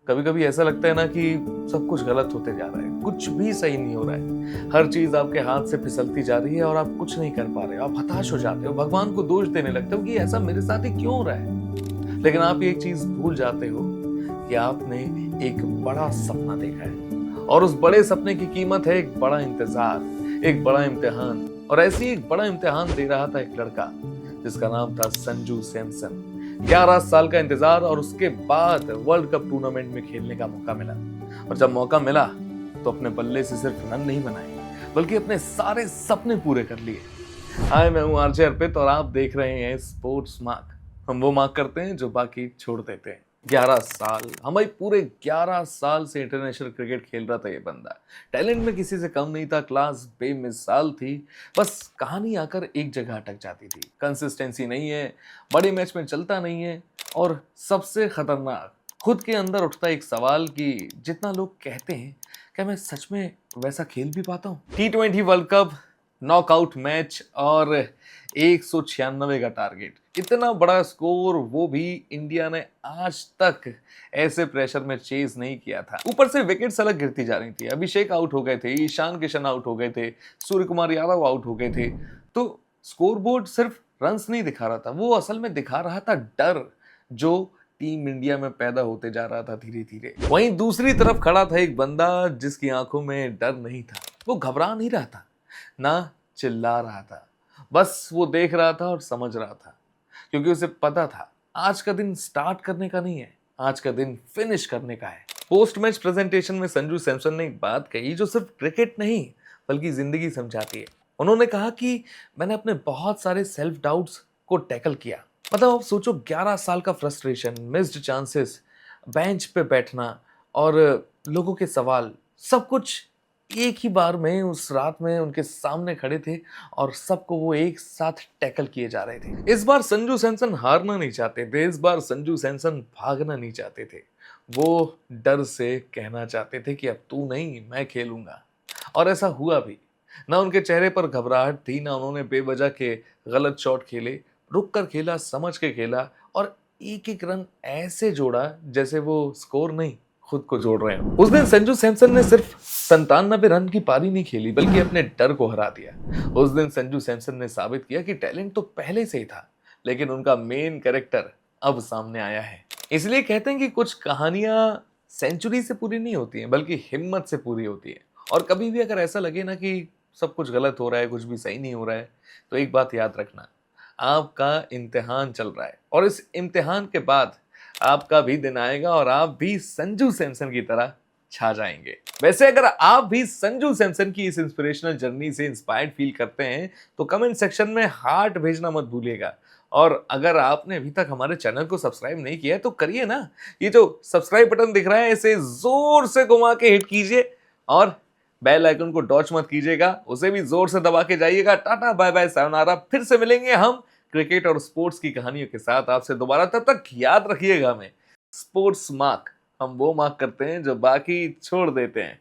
कभी कभी ऐसा लगता है ना कि सब कुछ गलत होते जा रहा है, कुछ भी सही नहीं हो रहा है। हर चीज आपके हाथ से फिसलती जा रही है और आप कुछ नहीं कर पा रहे हो। आप हताश हो जाते हो, भगवान को दोष देने लगते हो कि ऐसा मेरे साथ ही क्यों हो रहा है। लेकिन आप एक चीज भूल जाते हो कि आपने एक बड़ा सपना देखा है और उस बड़े सपने की कीमत है एक बड़ा इंतजार, एक बड़ा इम्तिहान। और ऐसे ही एक बड़ा इम्तिहान दे रहा था एक लड़का जिसका नाम था संजू सैमसन। 11 साल का इंतजार और उसके बाद वर्ल्ड कप टूर्नामेंट में खेलने का मौका मिला। और जब मौका मिला तो अपने बल्ले से सिर्फ रन नहीं बनाए बल्कि अपने सारे सपने पूरे कर लिए। हाय, मैं हूं आरजे अर्पित और आप देख रहे हैं स्पोर्ट्स मार्क। हम वो मार्क करते हैं जो बाकी छोड़ देते हैं। 11 साल, हमारे पूरे 11 साल से इंटरनेशनल क्रिकेट खेल रहा था ये बंदा। टैलेंट में किसी से कम नहीं था, क्लास बेमिसाल थी। बस कहानी आकर एक जगह अटक जाती थी। कंसिस्टेंसी नहीं है, बड़े मैच में चलता नहीं है और सबसे खतरनाक, खुद के अंदर उठता एक सवाल कि जितना लोग कहते हैं क्या मैं सच में वैसा खेल भी पाता हूँ। T20 world cup, knockout match और 196 का टारगेट, इतना बड़ा स्कोर, वो भी इंडिया ने आज तक ऐसे प्रेशर में चेज नहीं किया था। ऊपर से विकेट्स अलग गिरती जा रही थी। अभिषेक आउट हो गए थे, ईशान किशन आउट हो गए थे, सूर्य कुमार यादव आउट हो गए थे। तो स्कोरबोर्ड सिर्फ रन्स नहीं दिखा रहा था, वो असल में दिखा रहा था डर जो टीम इंडिया में पैदा होते जा रहा था धीरे धीरे। वहीं दूसरी तरफ खड़ा था एक बंदा जिसकी आंखों में डर नहीं था। वो घबरा नहीं रहा था, ना चिल्ला रहा था, बस वो देख रहा था और समझ रहा था। क्योंकि उसे पता था आज का दिन स्टार्ट करने का नहीं है, आज का दिन फिनिश करने का है। पोस्ट मैच प्रेजेंटेशन में संजू सैमसन ने एक बात कही जो सिर्फ क्रिकेट नहीं बल्कि जिंदगी समझाती है। उन्होंने कहा कि मैंने अपने बहुत सारे सेल्फ डाउट्स को टैकल किया। मतलब आप सोचो, 11 साल का फ्रस्ट्रेशन, मिस्ड चांसेस, बेंच पे बैठना और लोगों के सवाल, सब कुछ एक ही बार में उस रात में उनके सामने खड़े थे और सबको वो एक साथ टैकल किए जा रहे थे। इस बार संजू सैमसन हारना नहीं चाहते थे, इस बार संजू सैमसन भागना नहीं चाहते थे। वो डर से कहना चाहते थे कि अब तू नहीं, मैं खेलूंगा। और ऐसा हुआ भी। ना उनके चेहरे पर घबराहट थी, ना उन्होंने बेवजह के गलत शॉट खेले। रुक कर खेला, समझ के खेला और एक एक रन ऐसे जोड़ा जैसे वो स्कोर नहीं, खुद को जोड़ रहे हैं। उस दिन संजू सैमसन ने सिर्फ 97 रन की पारी नहीं खेली बल्कि अपने डर को हरा दिया। उस दिन संजू सैमसन ने साबित किया कि टैलेंट तो पहले से ही था, लेकिन उनका मेन कैरेक्टर अब सामने आया है। इसलिए कहते हैं कि कुछ कहानियां सेंचुरी से पूरी नहीं होती हैं बल्कि हिम्मत से पूरी होती है। और कभी भी अगर ऐसा लगे ना कि सब कुछ गलत हो रहा है, कुछ भी सही नहीं हो रहा है, तो एक बात याद रखना, आपका इम्तिहान चल रहा है और इस इम्तिहान के बाद आपका भी दिन आएगा और आप भी संजू सैमसन की तरह छा जाएंगे। वैसे अगर आप भी संजू सैमसन की इस इंस्पिरेशनल जर्नी से इंस्पायर्ड फील करते हैं तो कमेंट सेक्शन में हार्ट भेजना मत भूलिएगा। और अगर आपने अभी तक हमारे चैनल को सब्सक्राइब नहीं किया है तो करिए ना। ये जो सब्सक्राइब बटन दिख रहा है इसे जोर से घुमा के हिट कीजिए और बेल आइकन को डॉच मत कीजिएगा, उसे भी जोर से दबा के जाइएगा। टाटा बाय बाय सायोनारा, फिर से मिलेंगे हम क्रिकेट और स्पोर्ट्स की कहानियों के साथ आपसे दोबारा। तब तक याद रखिएगा, हमें स्पोर्ट्स मार्क, हम वो मार्क करते हैं जो बाकी छोड़ देते हैं।